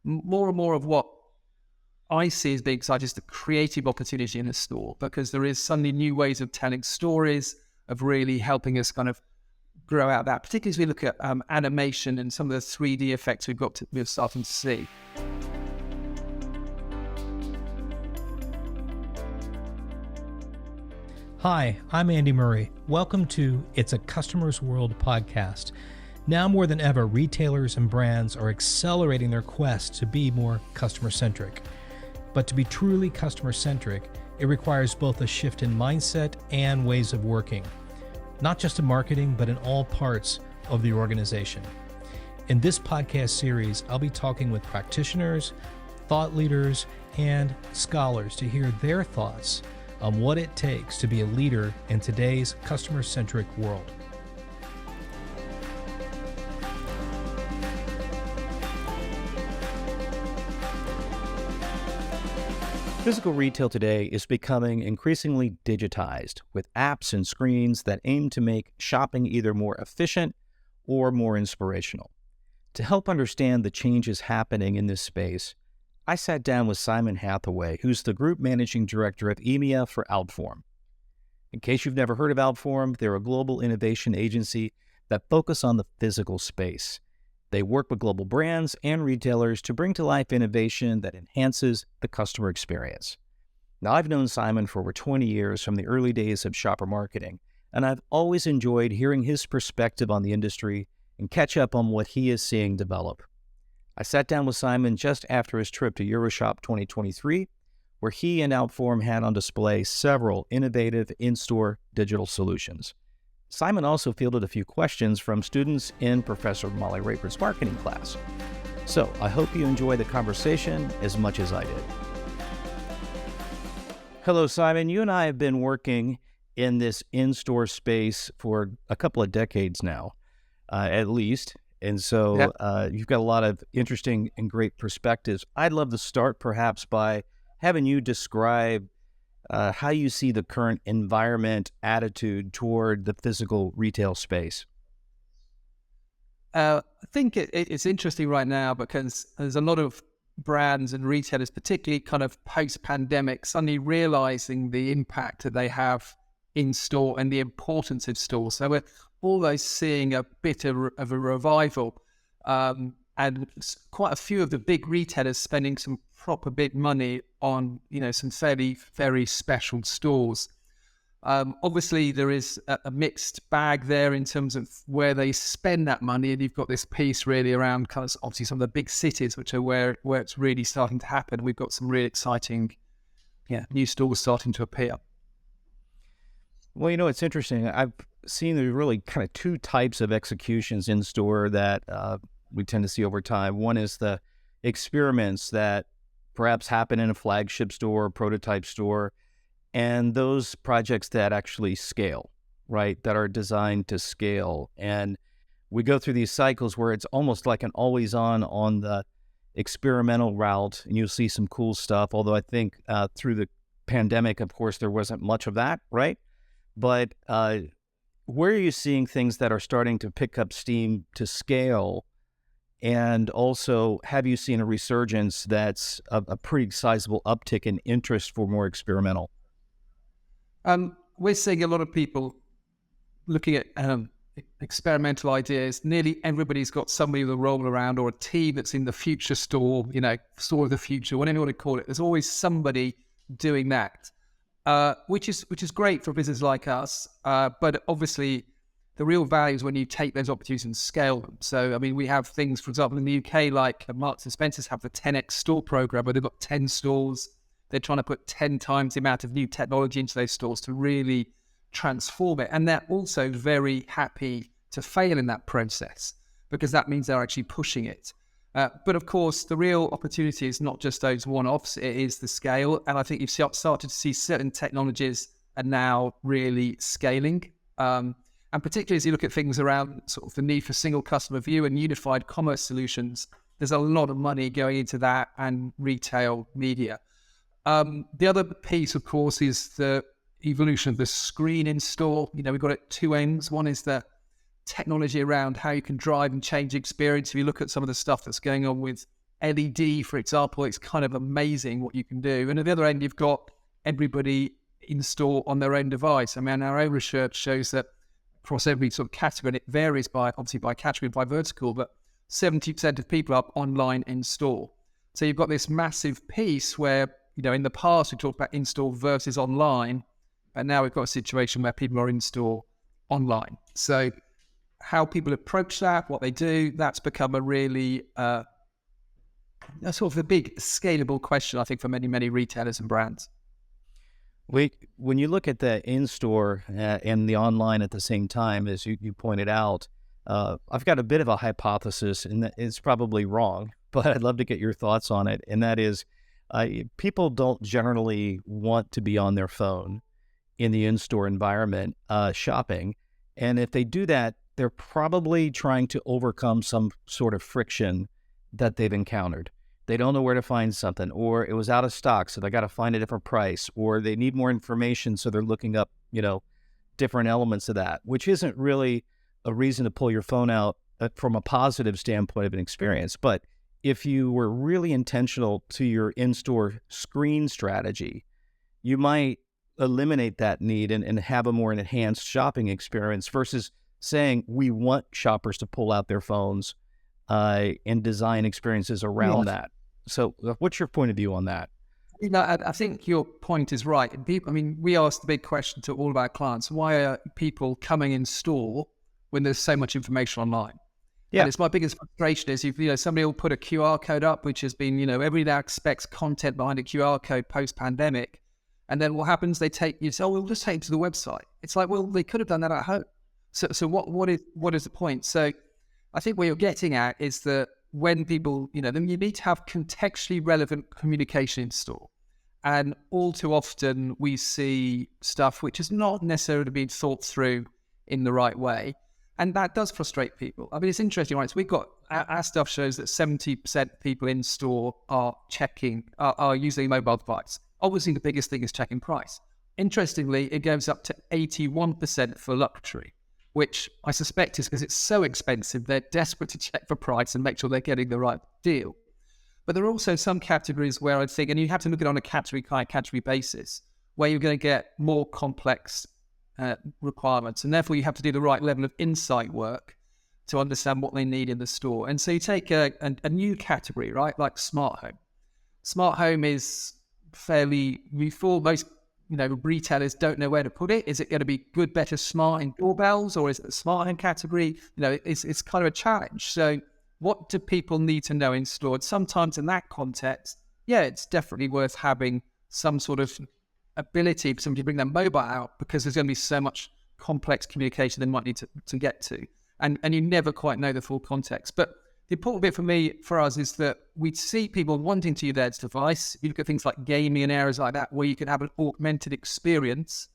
more and more of what I see as being exciting is the creative opportunity in a store, because there is suddenly new ways of telling stories, of really helping us kind of grow out that, particularly as we look at animation and some of the 3D effects we're starting to see. Hi, I'm Andy Murray. Welcome to It's a Customer's World podcast. Now more than ever, retailers and brands are accelerating their quest to be more customer-centric. But to be truly customer-centric, it requires both a shift in mindset and ways of working, not just in marketing, but in all parts of the organization. In this podcast series, I'll be talking with practitioners, thought leaders, and scholars to hear their thoughts on what it takes to be a leader in today's customer-centric world. Physical retail today is becoming increasingly digitized, with apps and screens that aim to make shopping either more efficient or more inspirational. To help understand the changes happening in this space, I sat down with Simon Hathaway, who's the Group Managing Director of EMEA for Outform. In case you've never heard of Outform, they're a global innovation agency that focus on the physical space. They work with global brands and retailers to bring to life innovation that enhances the customer experience. Now, I've known Simon for over 20 years from the early days of shopper marketing, and I've always enjoyed hearing his perspective on the industry and catch up on what he is seeing develop. I sat down with Simon just after his trip to Euroshop 2023, where he and Outform had on display several innovative in-store digital solutions. Simon also fielded a few questions from students in Professor Molly Raper's marketing class. So I hope you enjoy the conversation as much as I did. Hello, Simon. You and I have been working in this in-store space for a couple of decades now, at least. And so you've got a lot of interesting and great perspectives. I'd love to start perhaps by having you describe how you see the current environment attitude toward the physical retail space. I think it's interesting right now because there's a lot of brands and retailers, particularly kind of post-pandemic, suddenly realizing the impact that they have in store and the importance of stores. So we're almost seeing a bit of a revival, and quite a few of the big retailers spending some proper big money on, some fairly, very special stores. Obviously, there is a mixed bag there in terms of where they spend that money, and you've got this piece really around kind of obviously some of the big cities, which are where it's really starting to happen. We've got some really exciting, new stores starting to appear. Well, it's interesting. I've seen there's really kind of two types of executions in store that we tend to see over time. One is the experiments that perhaps happen in a flagship store, prototype store, and those projects that actually scale, right, that are designed to scale. And we go through these cycles where it's almost like an always on the experimental route, and you'll see some cool stuff, although I think through the pandemic, of course, there wasn't much of that, right? But where are you seeing things that are starting to pick up steam to scale? And also, have you seen a resurgence that's a pretty sizable uptick in interest for more experimental? We're seeing a lot of people looking at experimental ideas. Nearly everybody's got somebody with a roll around or a team that's in the future store, store of the future, whatever you want to call it. There's always somebody doing that. Which is great for a business like us, but obviously the real value is when you take those opportunities and scale them. So, we have things, for example, in the UK, like Marks & Spencer's have the 10X store program, where they've got 10 stores. They're trying to put 10 times the amount of new technology into those stores to really transform it. And they're also very happy to fail in that process, because that means they're actually pushing it. But of course, the real opportunity is not just those one-offs, it is the scale. And I think you've started to see certain technologies are now really scaling. And particularly as you look at things around sort of the need for single customer view and unified commerce solutions, there's a lot of money going into that and retail media. The other piece, of course, is the evolution of the screen in store. We've got it at two ends. One is the technology around how you can drive and change experience. If you look at some of the stuff that's going on with LED, for example, it's kind of amazing what you can do. And at the other end, you've got everybody in store on their own device. I mean, our own research shows that across every sort of category, and it varies by obviously by category and by vertical, but 70% of people are online in store. So you've got this massive piece where, in the past we talked about in-store versus online, and now we've got a situation where people are in-store online. So how people approach that, what they do, that's become a really sort of a big scalable question, I think, for many, many retailers and brands. When you look at the in-store and the online at the same time, as you pointed out, I've got a bit of a hypothesis, and it's probably wrong, but I'd love to get your thoughts on it. And that is, people don't generally want to be on their phone in the in-store environment shopping. And if they do that, they're probably trying to overcome some sort of friction that they've encountered. They don't know where to find something, or it was out of stock, so they got to find a different price, or they need more information, so they're looking up, different elements of that, which isn't really a reason to pull your phone out from a positive standpoint of an experience. But if you were really intentional to your in-store screen strategy, you might eliminate that need and have a more enhanced shopping experience versus saying we want shoppers to pull out their phones and design experiences around that. So what's your point of view on that? I think your point is right. We asked the big question to all of our clients: why are people coming in store when there's so much information online? Yeah. And it's my biggest frustration is, somebody will put a QR code up, which has been, everybody now expects content behind a QR code post-pandemic. And then what happens? They take you, say, we'll just take it to the website. It's like, well, they could have done that at home. So what is the point? So I think what you're getting at is that when people, then you need to have contextually relevant communication in store. And all too often we see stuff which is not necessarily being thought through in the right way. And that does frustrate people. I mean, it's interesting, right? So we've got, our stuff shows that 70% of people in store are using a mobile device. Obviously, the biggest thing is checking price. Interestingly, it goes up to 81% for luxury, which I suspect is because it's so expensive, they're desperate to check for price and make sure they're getting the right deal. But there are also some categories where I think, and you have to look at it on a category basis, where you're going to get more complex requirements. And therefore, you have to do the right level of insight work to understand what they need in the store. And so you take a new category, right, like smart home. Smart home is fairly useful. Most retailers don't know where to put it. Is it going to be good, better, smart in doorbells, or is it a smart home category? It's kind of a challenge. So what do people need to know in store? And sometimes in that context, it's definitely worth having some sort of ability for somebody to bring their mobile out, because there's going to be so much complex communication they might need to get to. And you never quite know the full context. But the important bit for us is that we see people wanting to use their device. You look at things like gaming and areas like that, where you can have an augmented experience.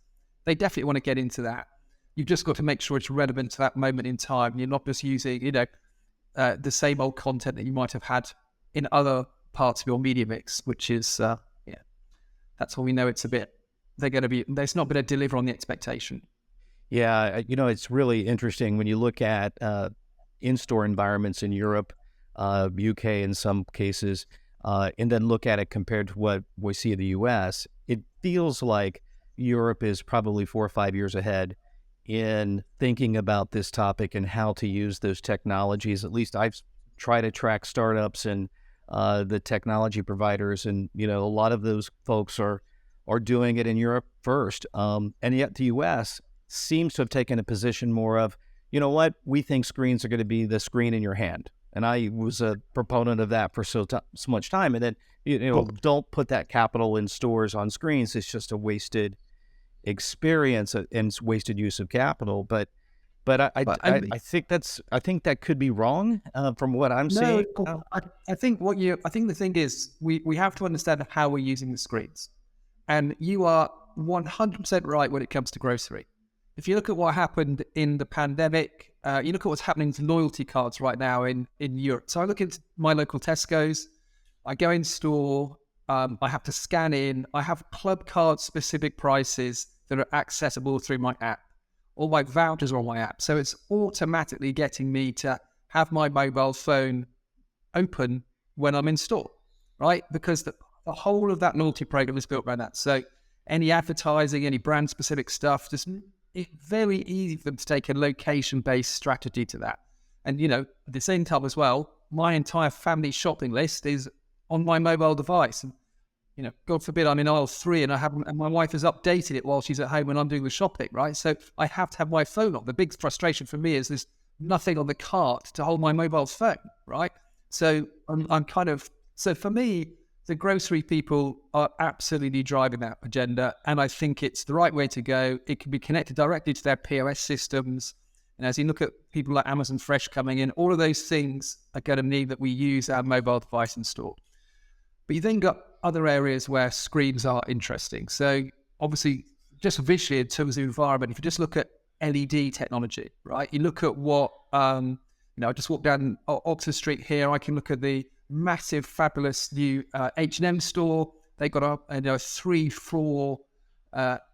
They definitely want to get into that. You've just got to make sure it's relevant to that moment in time. You're not just using, the same old content that you might have had in other parts of your media mix, which is, that's all we know. It's there's not been a deliver on the expectation. Yeah, it's really interesting when you look at in-store environments in Europe, UK in some cases, and then look at it compared to what we see in the US. It feels like Europe is probably 4 or 5 years ahead in thinking about this topic and how to use those technologies. At least I've tried to track startups and the technology providers, and a lot of those folks are doing it in Europe first, and yet the US seems to have taken a position more of, we think screens are going to be the screen in your hand. And I was a proponent of that for so much time. And then, don't put that capital in stores on screens. It's just a wasted experience and wasted use of capital. But I think that could be wrong from what I'm seeing. I think the thing is, we have to understand how we're using the screens. And you are 100% right when it comes to grocery. If you look at what happened in the pandemic, you look at what's happening to loyalty cards right now in Europe. So I look at my local Tesco's, I go in store, I have to scan in, I have club card specific prices that are accessible through my app. All my vouchers are on my app. So it's automatically getting me to have my mobile phone open when I'm in store, right? Because the whole of that loyalty program is built around that. So any advertising, any brand specific stuff, it's very easy for them to take a location based strategy to that. And, at the same time as well, my entire family shopping list is on my mobile device. And, God forbid I'm in aisle 3 and my wife has updated it while she's at home when I'm doing the shopping, right? So I have to have my phone on. The big frustration for me is there's nothing on the cart to hold my mobile phone, right? So so for me, the grocery people are absolutely driving that agenda. And I think it's the right way to go. It can be connected directly to their POS systems. And as you look at people like Amazon Fresh coming in, all of those things are going to need that we use our mobile device in store. But you then got other areas where screens are interesting. So obviously, just visually in terms of environment, if you just look at LED technology, right? You look at what, I just walked down Oxford Street here. I can look at the massive, fabulous new H&M store. They got a 3-floor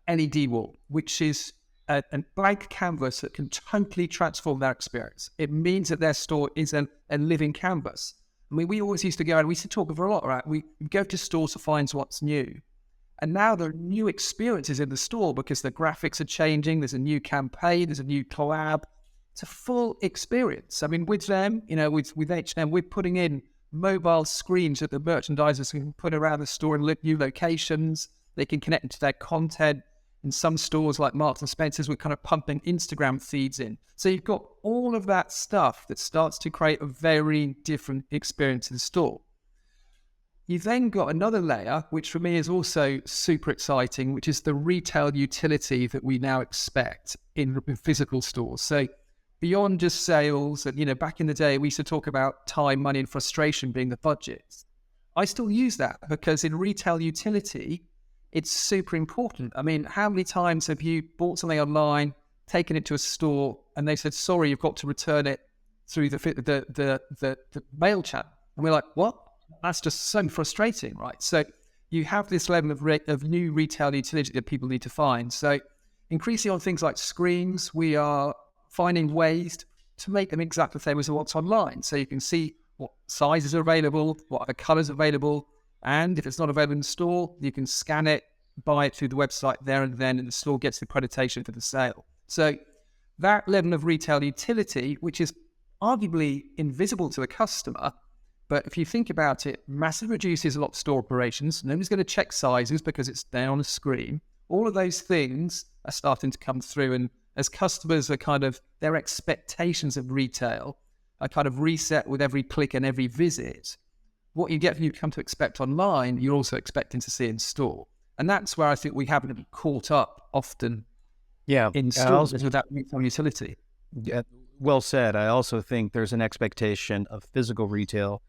LED wall, which is a blank canvas that can totally transform their experience. It means that their store is a living canvas. I mean, we always used to go and we used to talk about a lot, right? We go to stores to find what's new. And now there are new experiences in the store because the graphics are changing. There's a new campaign. There's a new collab. It's a full experience. I mean, with them, with H&M, we're putting in mobile screens that the merchandisers can put around the store in new locations. They can connect to their content. In some stores like Marks and Spencer's, we're kind of pumping Instagram feeds in. So you've got all of that stuff that starts to create a very different experience in the store. You've then got another layer, which for me is also super exciting, which is the retail utility that we now expect in physical stores. So beyond just sales, and back in the day, we used to talk about time, money, and frustration being the budgets. I still use that because in retail utility, it's super important. I mean, how many times have you bought something online, taken it to a store, and they said, "Sorry, you've got to return it through the mail channel"? And we're like, "What?" That's just so frustrating, right? So you have this level of new retail utility that people need to find. So increasingly on things like screens, we are finding ways to make them exactly the same as what's online. So you can see what sizes are available, what other colors are available. And if it's not available in the store, you can scan it, buy it through the website there and then, and the store gets the accreditation for the sale. So that level of retail utility, which is arguably invisible to the customer, but if you think about it, massively reduces a lot of store operations. Nobody's going to check sizes because it's there on a screen. All of those things are starting to come through. And as customers are their expectations of retail are kind of reset with every click and every visit, what you get when you come to expect online, you're also expecting to see in store. And that's where I think we haven't caught up often in stores with that retail utility. Yeah, well said. I also think there's an expectation of physical retail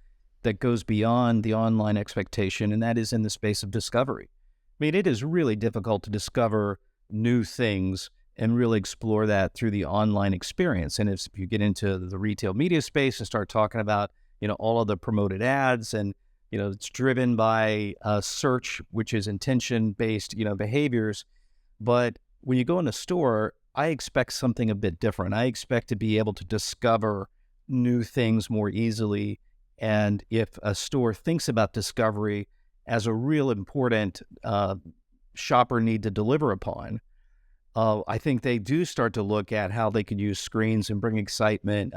that goes beyond the online expectation, and that is in the space of discovery. I mean, it is really difficult to discover new things and really explore that through the online experience. And if you get into the retail media space and start talking about all of the promoted ads and, it's driven by search, which is intention-based, behaviors. But when you go in a store, I expect something a bit different. I expect to be able to discover new things more easily. And if a store thinks about discovery as a real important shopper need to deliver upon, I think they do start to look at how they can use screens and bring excitement,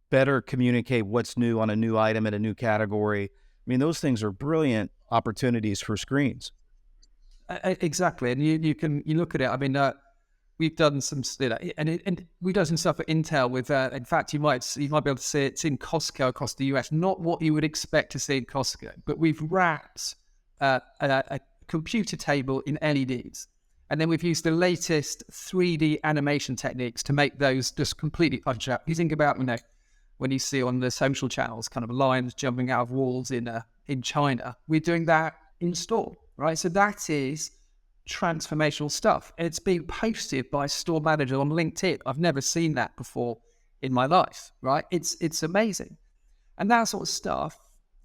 better communicate what's new on a new item in a new category. I mean, those things are brilliant opportunities for screens. Exactly. And you look at it. I mean, we've done some, and we've done some stuff at Intel with, in fact, you might be able to see it's in Costco across the US, not what you would expect to see in Costco, but we've wrapped a computer table in LEDs. And then we've used the latest 3D animation techniques to make those just completely punch out. You think about, when you see on the social channels, kind of lions jumping out of walls in China, we're doing that in store, right? So that is transformational stuff. And it's being posted by a store manager on LinkedIn. I've never seen that before in my life, right? It's amazing. And that sort of stuff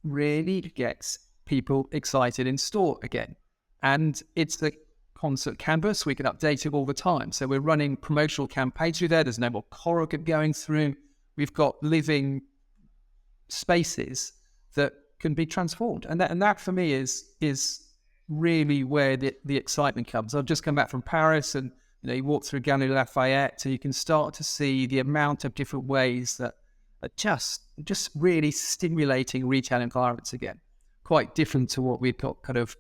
really gets people excited in store again. And it's the constant canvas. We can update it all the time. So we're running promotional campaigns through there. There's no more corrugate going through. We've got living spaces that can be transformed. And that for me is really where the excitement comes. I've just come back from Paris, and you walk through Galeries Lafayette, and you can start to see the amount of different ways that are just really stimulating retail environments again. Quite different to what we've got kind of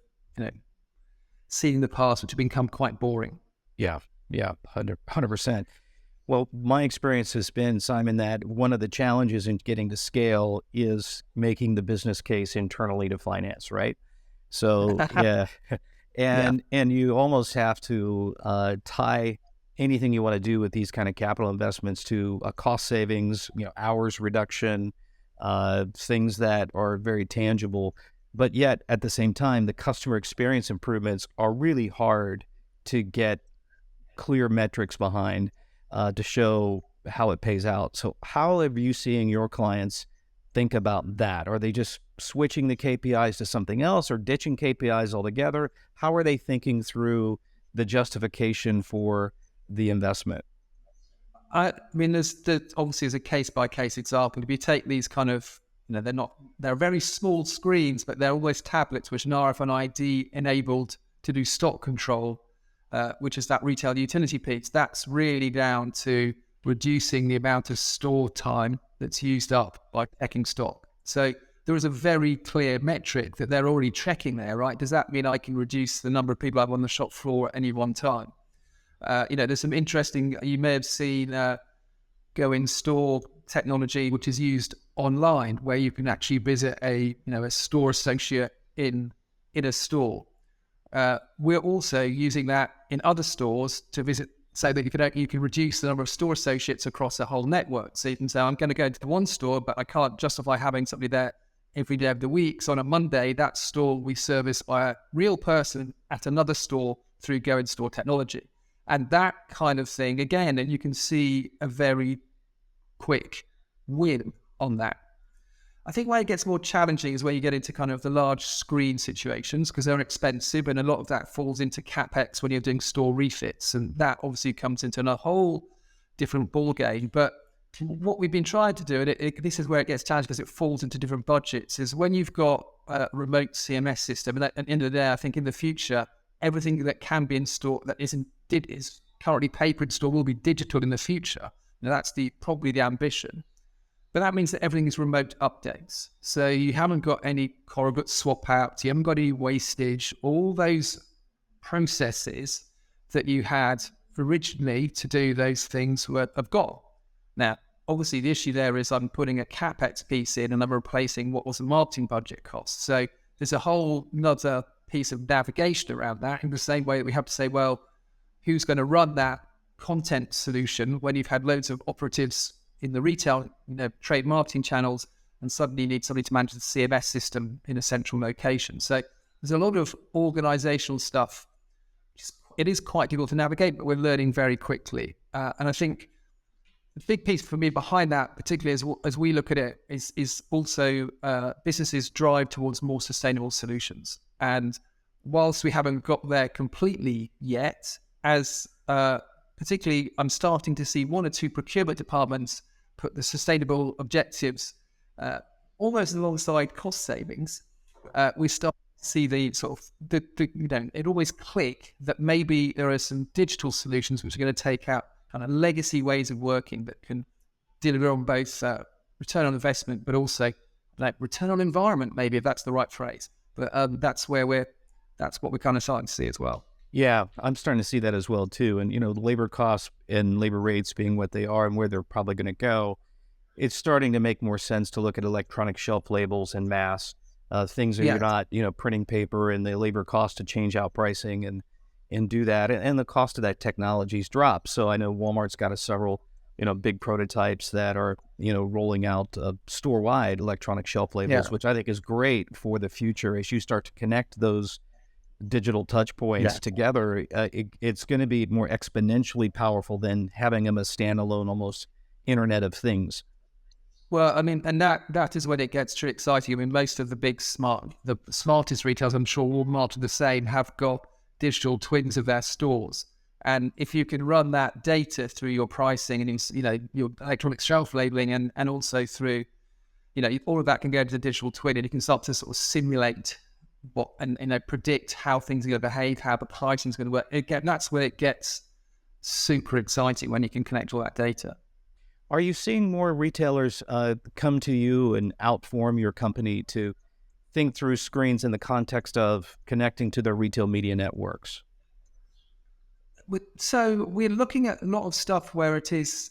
seen in the past, which have become quite boring. Yeah, 100%. Well, my experience has been, Simon, that one of the challenges in getting to scale is making the business case internally to finance, right? So, yeah, and you almost have to tie anything you want to do with these kind of capital investments to a cost savings, hours reduction, things that are very tangible. But yet, at the same time, the customer experience improvements are really hard to get clear metrics behind to show how it pays out. So how are you seeing your clients think about that? Are they just switching the KPIs to something else or ditching KPIs altogether? How are they thinking through the justification for the investment? I mean, there's obviously as a case by case example. If you take these kind of, they're very small screens, but they're almost tablets which are RFID enabled to do stock control, which is that retail utility piece. That's really down to reducing the amount of store time that's used up by checking stock. So there is a very clear metric that they're already checking there, right? Does that mean I can reduce the number of people I have on the shop floor at any one time? There's some interesting, you may have seen go in store technology, which is used online, where you can actually visit a store associate in a store. We're also using that in other stores to visit, so that you can reduce the number of store associates across a whole network. So you can say, I'm going to go to one store, but I can't justify having somebody there every day of the week. So on a Monday, that store we service by a real person at another store through go in store technology. And that kind of thing, again, and you can see a very quick win on that. I think where it gets more challenging is where you get into kind of the large screen situations, because they're expensive, and a lot of that falls into CapEx when you're doing store refits, and that obviously comes into a whole different ballgame. But what we've been trying to do, and this is where it gets challenging because it falls into different budgets, is when you've got a remote CMS system, and at the end of the day, I think in the future, everything that can be installed that is currently paper installed will be digital in the future. Now that's probably the ambition. But that means that everything is remote updates. So you haven't got any corrugate swap outs, you haven't got any wastage, all those processes that you had originally to do those things have got. Now, obviously the issue there is I'm putting a CapEx piece in and I'm replacing what was a marketing budget cost. So there's a whole nother piece of navigation around that, in the same way that we have to say, well, who's going to run that content solution when you've had loads of operatives in the retail, trade marketing channels, and suddenly you need somebody to manage the CMS system in a central location. So there's a lot of organizational stuff. It is quite difficult to navigate, but we're learning very quickly. And I think the big piece for me behind that, particularly as we look at it, is also businesses drive towards more sustainable solutions. And whilst we haven't got there completely yet, particularly I'm starting to see one or two procurement departments put the sustainable objectives almost alongside cost savings. We start to see the sort of it always click that maybe there are some digital solutions which are going to take out kind of legacy ways of working that can deliver on both return on investment, but also return on environment, maybe, if that's the right phrase. But that's what we're kind of starting to see as well. Yeah, I'm starting to see that as well too. And, the labor costs and labor rates being what they are and where they're probably going to go, it's starting to make more sense to look at electronic shelf labels and mass things that you're not, printing paper, and the labor cost to change out pricing and do that. And the cost of that technology's dropped. So I know Walmart's got several, big prototypes that are, rolling out store-wide electronic shelf labels, which I think is great for the future as you start to connect those digital touch points together. It's going to be more exponentially powerful than having them as standalone, almost Internet of Things. Well, I mean, and that is when it gets truly exciting. I mean, most of the smartest retailers, I'm sure Walmart are the same, have got digital twins of their stores. And if you can run that data through your pricing and your electronic shelf labeling, and also through all of that can go into the digital twin, and you can start to sort of simulate what and predict how things are going to behave, how the pricing is going to work. Again, that's where it gets super exciting, when you can connect all that data. Are you seeing more retailers come to you and Outform your company to think through screens in the context of connecting to their retail media networks? So we're looking at a lot of stuff where it is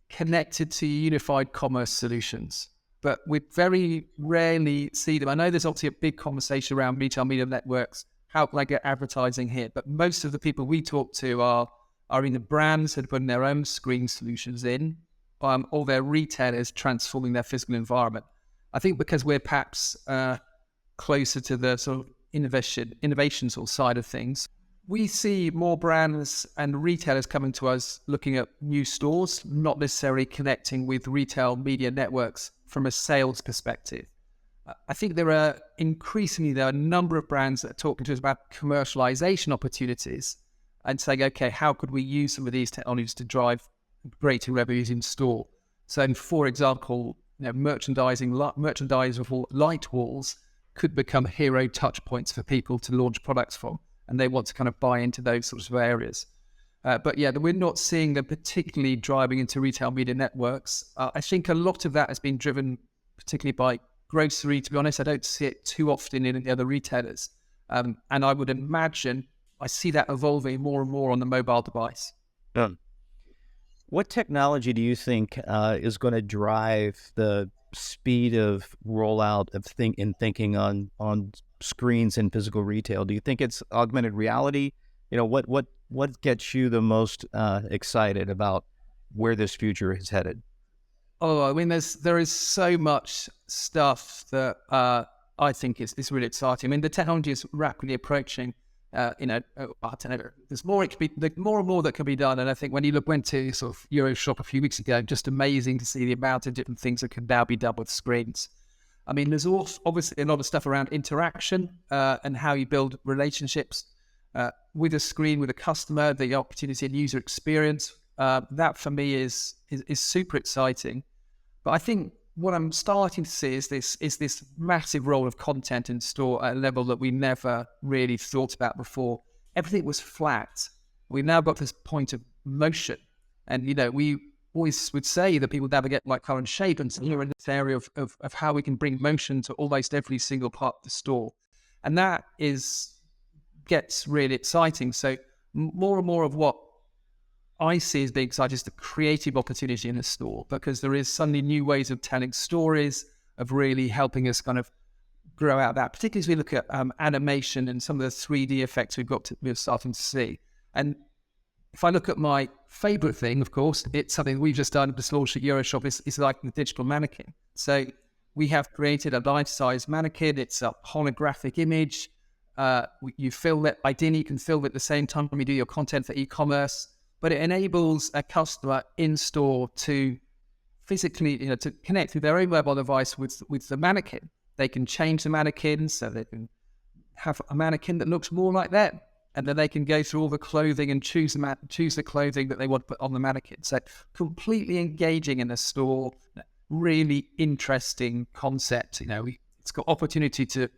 connected to unified commerce solutions, but we very rarely see them. I know there's obviously a big conversation around retail media networks. How can I get advertising here? But most of the people we talk to are either brands that are putting their own screen solutions in, or their retailers transforming their physical environment. I think because we're perhaps closer to the sort of innovation sort of side of things, we see more brands and retailers coming to us looking at new stores, not necessarily connecting with retail media networks from a sales perspective. I think there are a number of brands that are talking to us about commercialization opportunities and saying, okay, how could we use some of these technologies to drive greater revenues in store? So, for example, merchandisable light walls could become hero touch points for people to launch products from, and they want to kind of buy into those sorts of areas. But yeah, we're not seeing them particularly driving into retail media networks. I think a lot of that has been driven particularly by grocery, to be honest. I don't see it too often in the other retailers. And I would imagine I see that evolving more and more on the mobile device. What technology do you think is going to drive the speed of rollout of thinking on screens in physical retail? Do you think it's augmented reality? What gets you the most excited about where this future is headed? Oh, I mean, there is so much stuff that I think is really exciting. I mean, the technology is rapidly approaching. I don't know. There's more more and more that can be done. And I think when you went to sort of Euroshop a few weeks ago, just amazing to see the amount of different things that can now be done with screens. I mean, there's also obviously a lot of stuff around interaction and how you build relationships with a screen, with a customer, the opportunity and user experience. That for me is super exciting. But I think what I'm starting to see is this massive role of content in store at a level that we never really thought about before. Everything was flat. We've now got this point of motion. And, we always would say that people navigate like color and shape. And so we're in this area of how we can bring motion to almost every single part of the store. And that gets really exciting. So more and more of what I see as being exciting is the creative opportunity in a store, because there is suddenly new ways of telling stories, of really helping us kind of grow out that, particularly as we look at animation and some of the 3D effects we're starting to see. And if I look at my favorite thing, of course, it's something we've just done, just launched at Euroshop, is like the digital mannequin. So we have created a life-size mannequin. It's a holographic image. You film it, ideally you can film it at the same time you do your content for e-commerce, but it enables a customer in store to physically, to connect with their own mobile device with the mannequin. They can change the mannequin so they can have a mannequin that looks more like them. And then they can go through all the clothing and choose the clothing that they want to put on the mannequin. So completely engaging in the store, really interesting concept. It's got opportunity to,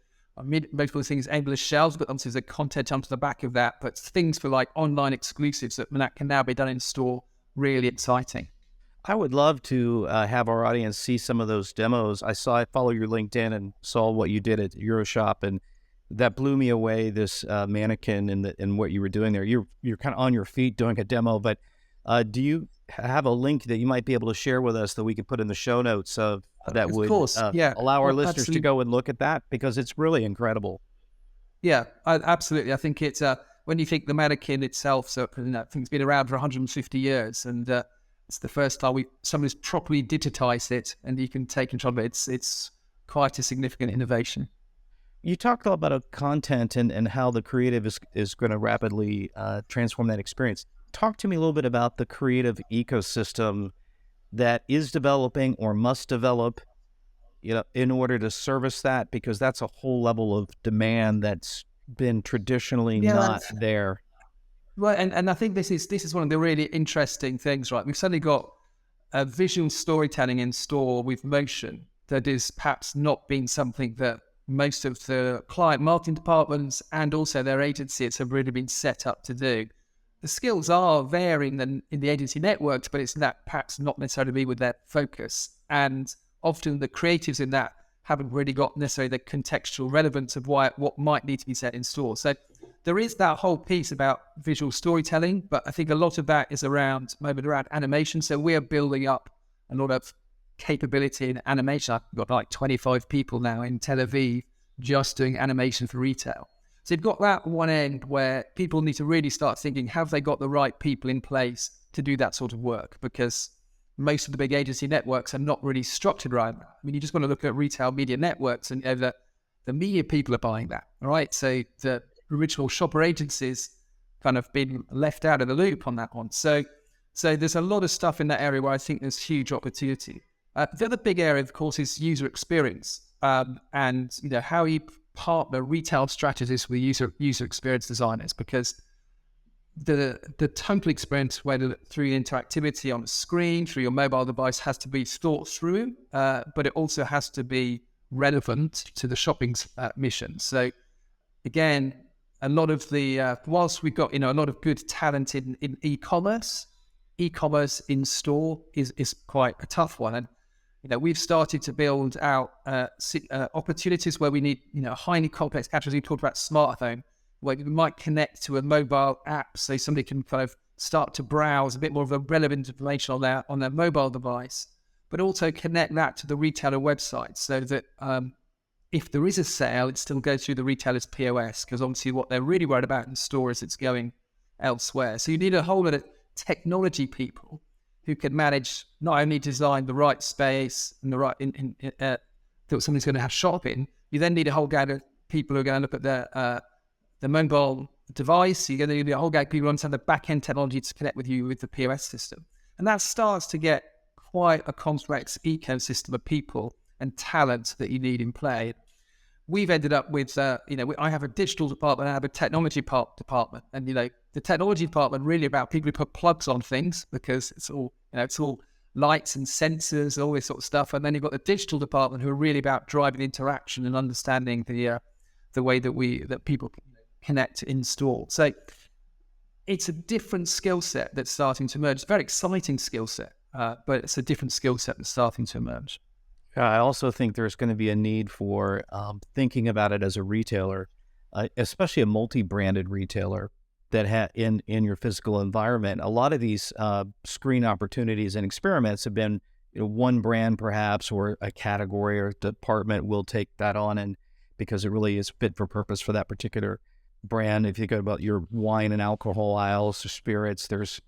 most of the things endless shelves, but obviously there's a content onto the back of that. But things for like online exclusives that can now be done in store, really exciting. I would love to have our audience see some of those demos. I follow your LinkedIn and saw what you did at Euroshop, and that blew me away. This mannequin and what you were doing there. You're kind of on your feet doing a demo, but do you have a link that you might be able to share with us that we could put in the show notes that would allow our listeners to go and look at that, because it's really incredible. Yeah, absolutely. I think it's when you think the mannequin itself, so I think it's been around for 150 years, and it's the first time somebody's properly digitized it, and you can take control of it. It's quite a significant innovation. You talked about content and how the creative is going to rapidly transform that experience. Talk to me a little bit about the creative ecosystem that is developing or must develop, in order to service that, because that's a whole level of demand that's been traditionally not there. Right, and I think this is one of the really interesting things, right? We've suddenly got visual storytelling in store with motion that is perhaps not been something that most of the client marketing departments and also their agencies have really been set up to do. The skills are varying in the agency networks, but it's that perhaps not necessarily be with their focus. And often the creatives in that haven't really got necessarily the contextual relevance of what might need to be said in store. So there is that whole piece about visual storytelling, but I think a lot of that is around animation. So we're building up a lot of capability in animation. I've got like 25 people now in Tel Aviv just doing animation for retail. So you've got that one end where people need to really start thinking, have they got the right people in place to do that sort of work? Because most of the big agency networks are not really structured around that. I mean, you just want to look at retail media networks and the media people are buying that, all right? So the original shopper agencies kind of been left out of the loop on that one. So there's a lot of stuff in that area where I think there's huge opportunity. The other big area, of course, is user experience, and how you partner retail strategists with user experience designers, because the total experience, whether through interactivity on a screen, through your mobile device, has to be thought through, but it also has to be relevant to the shopping mission. So again, a lot of the whilst we've got a lot of good talent in e-commerce in store is quite a tough one. And we've started to build out opportunities where we need highly complex categories. We talked about smartphone, where we might connect to a mobile app so somebody can kind of start to browse a bit more of the relevant information on their mobile device, but also connect that to the retailer website so that if there is a sale, it still goes through the retailer's POS, because obviously what they're really worried about in store is it's going elsewhere. So you need a whole lot of technology people who can manage, not only design the right space and the right that somebody's going to have shop in. You then need a whole gang of people who are going to look at the mobile device. You're going to need a whole gang of people who understand the back-end technology to connect with you with the POS system. And that starts to get quite a complex ecosystem of people and talent that you need in play. We've ended up with, I have a digital department, I have a technology department, and the technology department really about people who put plugs on things, because it's all lights and sensors, all this sort of stuff. And then you've got the digital department who are really about driving interaction and understanding the way that people connect in store. So it's a different skill set that's starting to emerge. It's a very exciting skill set, but it's a different skill set that's starting to emerge. I also think there's going to be a need for thinking about it as a retailer, especially a multi-branded retailer that in your physical environment. A lot of these screen opportunities and experiments have been one brand perhaps, or a category or department will take that on, and because it really is fit for purpose for that particular brand. If you think about your wine and alcohol aisles or spirits, there's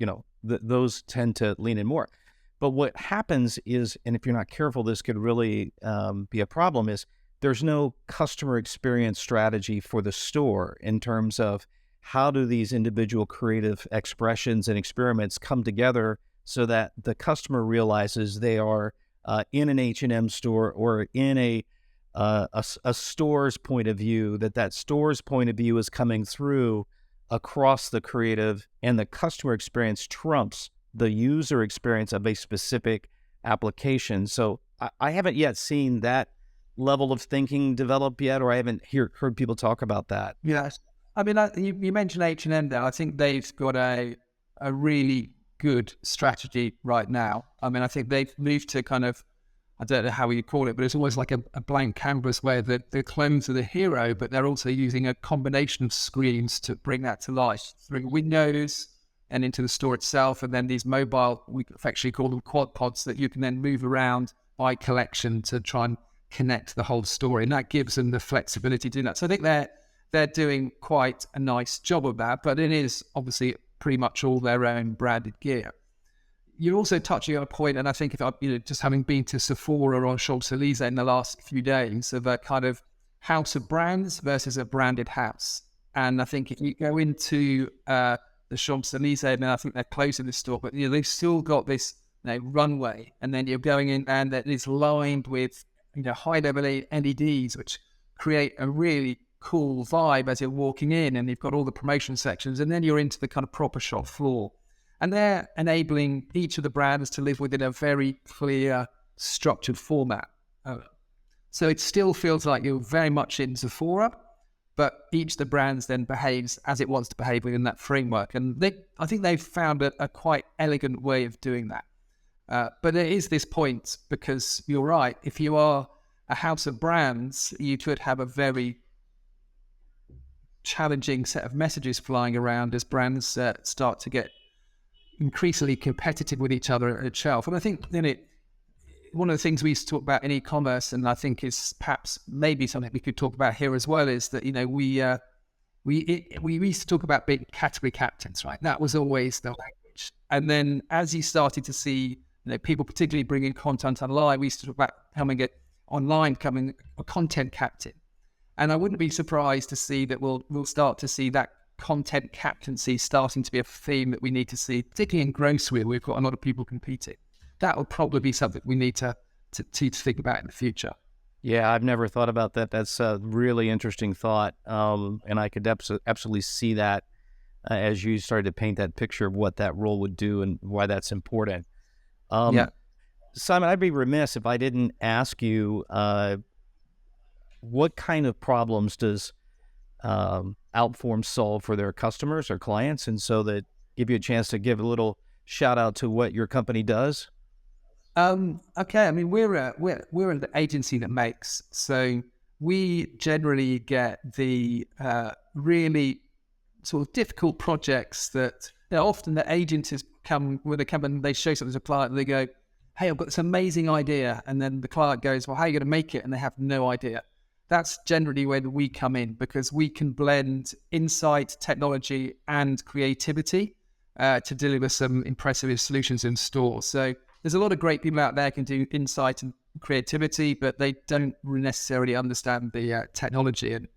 those tend to lean in more. But what happens is, and if you're not careful, this could really be a problem, is there's no customer experience strategy for the store in terms of how do these individual creative expressions and experiments come together so that the customer realizes they are in an H&M store or in a store's point of view, that store's point of view is coming through across the creative, and the customer experience trumps the user experience of a specific application. So I haven't yet seen that level of thinking develop yet, or I haven't heard people talk about that. Yes. I mean, you mentioned H&M there. I think they've got a really good strategy right now. I mean, I think they've moved to kind of, I don't know how you call it, but it's almost like a blank canvas where the clones are the hero, but they're also using a combination of screens to bring that to life through windows and into the store itself. And then these mobile, we affectionately call them quad pods, that you can then move around by collection to try and connect the whole story. And that gives them the flexibility to do that. So I think they're doing quite a nice job of that, but it is obviously pretty much all their own branded gear. You're also touching on a point, and I think if I, just having been to Sephora or Champs-Élysées in the last few days, of a kind of house of brands versus a branded house. And I think if you go into the Champs-Élysées, and I think they're closing the store, but they've still got this runway, and then you're going in and it is lined with high-level LEDs, which create a really cool vibe as you're walking in, and you've got all the promotion sections, and then you're into the kind of proper shop floor. And they're enabling each of the brands to live within a very clear, structured format. So it still feels like you're very much in Sephora, but each of the brands then behaves as it wants to behave within that framework. And I think they've found a quite elegant way of doing that. But there is this point, because you're right, if you are a house of brands, you could have a very challenging set of messages flying around as brands start to get increasingly competitive with each other at shelf. And I think one of the things we used to talk about in e-commerce, and I think is perhaps maybe something we could talk about here as well, is that we used to talk about being category captains, right? That was always the language. And then as you started to see people particularly bringing content online, we used to talk about becoming a content captain. And I wouldn't be surprised to see that we'll start to see that content captaincy starting to be a theme that we need to see, particularly in grocery, where we've got a lot of people competing. That will probably be something we need to think about in the future. Yeah, I've never thought about that. That's a really interesting thought. And I could absolutely see that as you started to paint that picture of what that role would do and why that's important. Simon, I'd be remiss if I didn't ask you, what kind of problems does Outform solve for their customers or clients? And so that give you a chance to give a little shout out to what your company does. Okay. I mean, we're an agency that makes, so we generally get the really sort of difficult projects that often the agencies come and they show something to a client and they go, hey, I've got this amazing idea. And then the client goes, well, how are you going to make it? And they have no idea. That's generally where we come in, because we can blend insight, technology, and creativity to deliver some impressive solutions in store. So there's a lot of great people out there who can do insight and creativity, but they don't necessarily understand the technology. And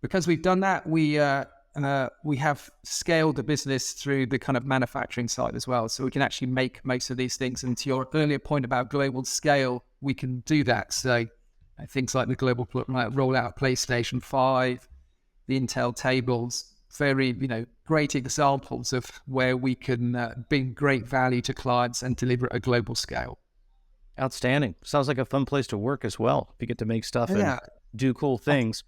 because we've done that, we have scaled the business through the kind of manufacturing side as well. So we can actually make most of these things. And to your earlier point about global scale, we can do that. So things like the global rollout of PlayStation 5, the Intel tables, very, great examples of where we can bring great value to clients and deliver at a global scale. Outstanding. Sounds like a fun place to work as well, if you get to make stuff and do cool things.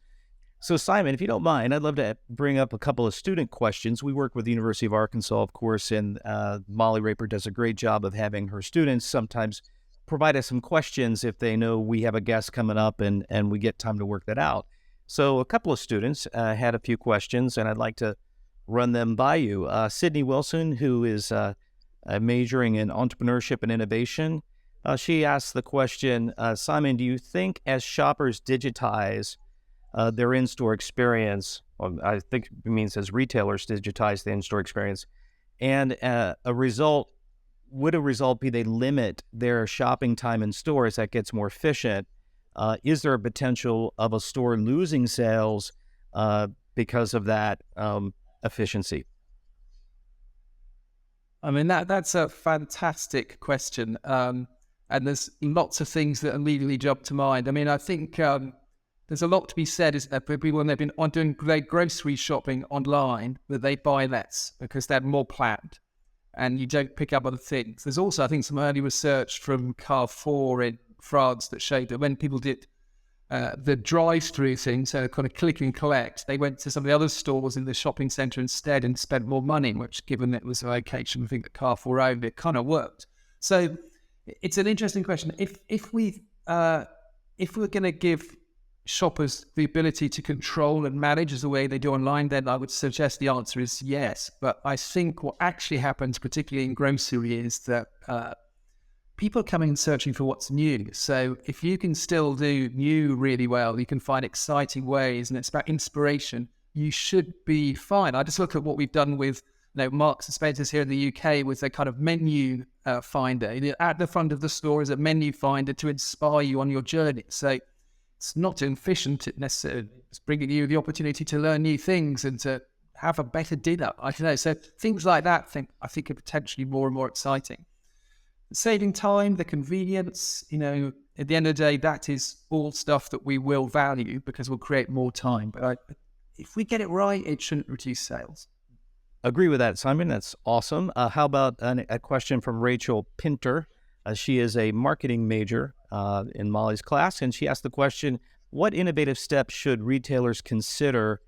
So Simon, if you don't mind, I'd love to bring up a couple of student questions. We work with the University of Arkansas, of course, and Molly Raper does a great job of having her students sometimes provide us some questions if they know we have a guest coming up and we get time to work that out. So a couple of students had a few questions, and I'd like to run them by you. Sydney Wilson, who is majoring in entrepreneurship and innovation, she asked the question, Simon, do you think as shoppers digitize their in-store experience, or I think it means as retailers digitize the in-store experience, and would a result be they limit their shopping time in stores that gets more efficient? Is there a potential of a store losing sales because of that efficiency? I mean, that's a fantastic question. And there's lots of things that immediately jump to mind. I mean, I think there's a lot to be said, isn't there, for people when they've been doing their grocery shopping online, that they buy less because they're more planned and you don't pick up other things. There's also, I think, some early research from Carrefour in France that showed that when people did the drive-through thing, so kind of click and collect, they went to some of the other stores in the shopping centre instead and spent more money, which, given it was a location, I think that Carrefour owned, it kind of worked. So it's an interesting question. If we're going to give shoppers the ability to control and manage as the way they do online, then I would suggest the answer is yes. But I think what actually happens, particularly in grocery, is that people are coming and searching for what's new. So if you can still do new really well, you can find exciting ways, and it's about inspiration, you should be fine. I just look at what we've done with Marks and Spencer's here in the UK with their kind of menu finder. At the front of the store is a menu finder to inspire you on your journey. So it's not efficient necessarily. It's bringing you the opportunity to learn new things and to have a better dinner. I don't know. So things like that, I think are potentially more and more exciting. Saving time, the convenience, at the end of the day, that is all stuff that we will value because we'll create more time. But if we get it right, it shouldn't reduce sales. Agree with that, Simon. That's awesome. How about a question from Rachel Pinter? She is a marketing major in Molly's class, and she asked the question, what innovative steps should retailers consider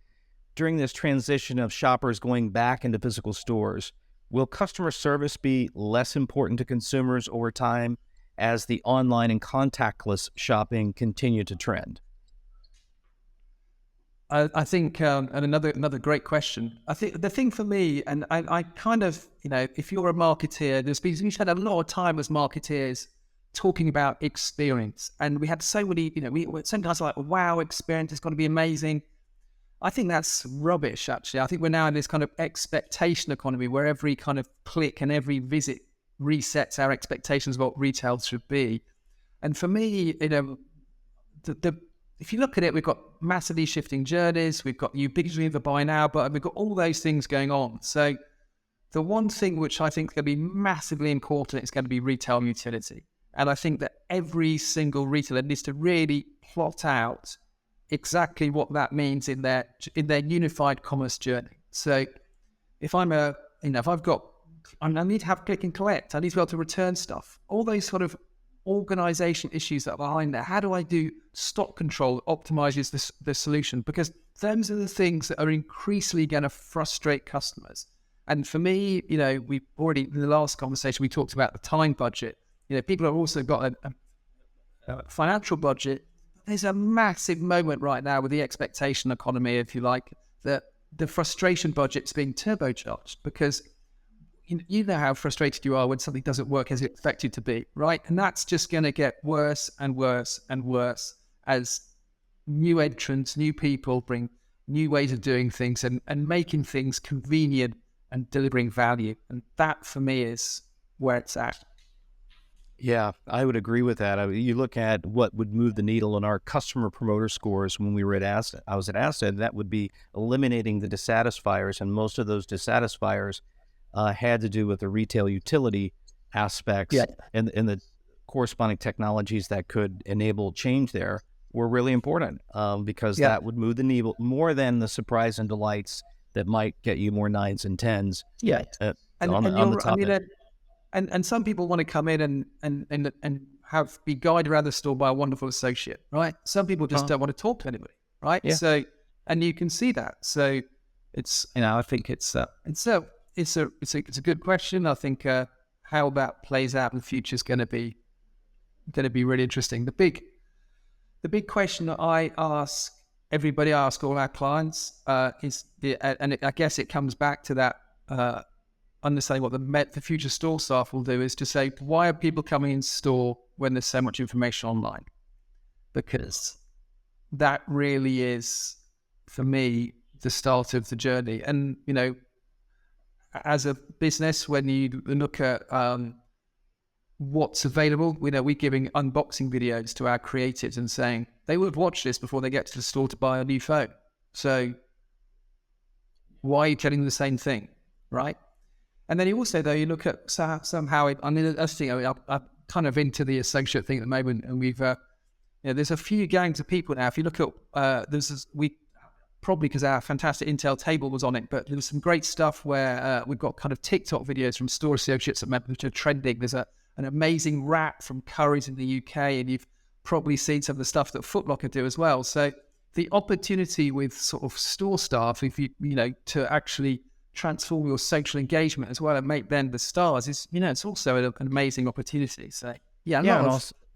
during this transition of shoppers going back into physical stores? Will customer service be less important to consumers over time as the online and contactless shopping continue to trend? I think, and another great question. I think the thing for me, and I kind of, if you're a marketeer, we've had a lot of time as marketeers talking about experience, and we had so many, we sometimes like, wow, experience is going to be amazing. I think that's rubbish, actually. I think we're now in this kind of expectation economy where every kind of click and every visit resets our expectations of what retail should be. And for me, if you look at it, we've got massively shifting journeys, we've got ubiquity of the buy now, but we've got all those things going on. So the one thing which I think is going to be massively important is going to be retail utility. And I think that every single retailer needs to really plot out exactly what that means in their unified commerce journey. So if I need to have click and collect, I need to be able to return stuff, all those sort of organization issues that are behind there. How do I do stock control that optimizes the solution? Because those are the things that are increasingly going to frustrate customers. And for me, we've already, in the last conversation, we talked about the time budget. People have also got a financial budget. There's a massive moment right now with the expectation economy, if you like, that the frustration budget's being turbocharged because you know how frustrated you are when something doesn't work as it's expected to be, right? And that's just going to get worse and worse and worse as new entrants, new people bring new ways of doing things and making things convenient and delivering value. And that, for me, is where it's at. Yeah, I would agree with that. You look at what would move the needle in our customer promoter scores when we were I was at Asda, that would be eliminating the dissatisfiers, and most of those dissatisfiers had to do with the retail utility aspects, and the corresponding technologies that could enable change there were really important because that would move the needle more than the surprise and delights that might get you more 9s and 10s. On the top end. And some people want to come in and be guided around the store by a wonderful associate, right? Some people just don't want to talk to anybody, right? Yeah. So, and you can see that. So, it's I think it's a good question. I think how that plays out in the future is going to be really interesting. The big question that I ask all our clients is, I guess it comes back to that. Understanding what the future store staff will do is to say, why are people coming in store when there's so much information online? Because that really is, for me, the start of the journey. And, as a business, when you look at what's available, we're giving unboxing videos to our creatives and saying they would watch this before they get to the store to buy a new phone. So why are you telling them the same thing, right? And then you also, though, you look at somehow, I'm kind of into the associate thing at the moment, and we've, there's a few gangs of people now. If you look at, probably because our fantastic Intel table was on it, but there was some great stuff where we've got kind of TikTok videos from store associates that are trending. There's an amazing rap from Currys in the UK, and you've probably seen some of the stuff that Foot Locker do as well. So the opportunity with sort of store staff, if to actually transform your social engagement as well and make them the stars is, it's also an amazing opportunity. So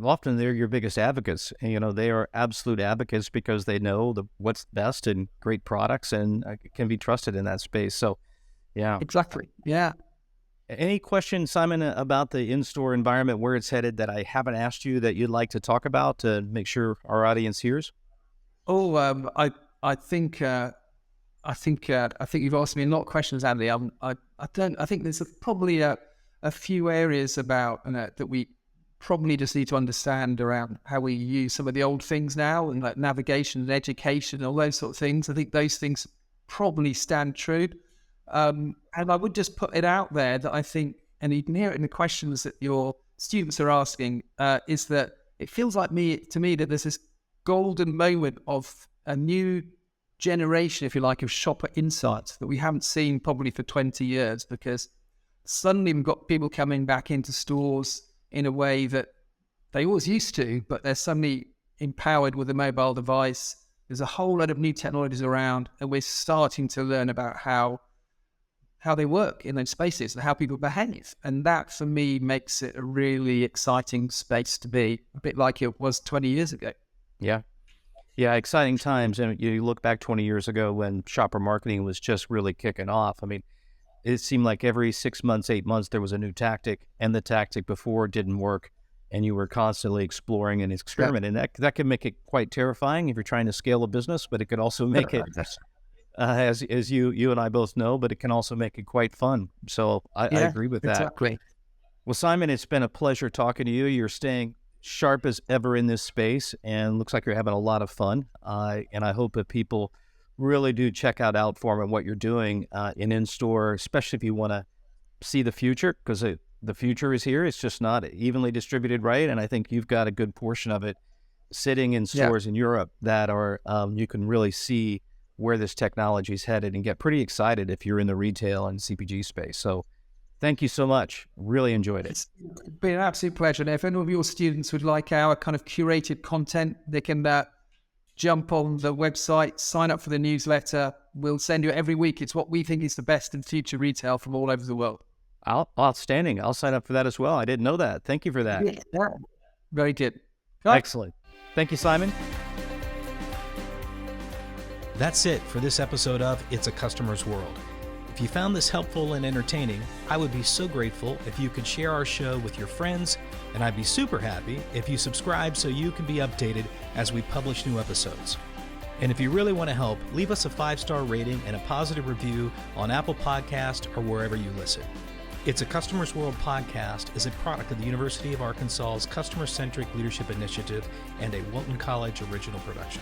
often they're your biggest advocates. And, they are absolute advocates because they know what's best and great products and can be trusted in that space. So, yeah. Exactly. Yeah. Any questions, Simon, about the in-store environment, where it's headed that I haven't asked you that you'd like to talk about to make sure our audience hears? I think you've asked me a lot of questions, Andy. I think there's probably a few areas about that we probably just need to understand around how we use some of the old things now, and like navigation and education, all those sort of things. I think those things probably stand true. And I would just put it out there that I think, and you can hear it in the questions that your students are asking, is that it feels like to me that there's this golden moment of a new generation, if you like, of shopper insights that we haven't seen probably for 20 years, because suddenly we've got people coming back into stores in a way that they always used to, but they're suddenly empowered with a mobile device. There's a whole lot of new technologies around, and we're starting to learn about how they work in those spaces and how people behave. And that, for me, makes it a really exciting space to be, a bit like it was 20 years ago. Yeah. Yeah, exciting times. And you look back 20 years ago when shopper marketing was just really kicking off. I mean, it seemed like every 6 months, 8 months, there was a new tactic, and the tactic before didn't work, and you were constantly exploring and experimenting. And that can make it quite terrifying if you're trying to scale a business, but it could also make it, as you and I both know, but it can also make it quite fun. So I agree with that. Exactly. Well, Simon, it's been a pleasure talking to you. You're staying sharp as ever in this space, and looks like you're having a lot of fun. And I hope that people really do check out Outform and what you're doing in-store, especially if you want to see the future, because the future is here. It's just not evenly distributed, right? And I think you've got a good portion of it sitting in stores in Europe that are, you can really see where this technology is headed and get pretty excited if you're in the retail and CPG space. So thank you so much. Really enjoyed it. It's been an absolute pleasure. And if any of your students would like our kind of curated content, they can jump on the website, sign up for the newsletter. We'll send you every week. It's what we think is the best in future retail from all over the world. Outstanding. I'll sign up for that as well. I didn't know that. Thank you for that. Yeah. Very good. Excellent. Thank you, Simon. That's it for this episode of It's a Customer's World. If you found this helpful and entertaining, I would be so grateful if you could share our show with your friends, and I'd be super happy if you subscribe so you can be updated as we publish new episodes. And if you really want to help, leave us a 5-star rating and a positive review on Apple Podcast or wherever you listen. It's a Customer's World podcast is a product of the University of Arkansas's Customer-Centric Leadership Initiative and a Walton College original production.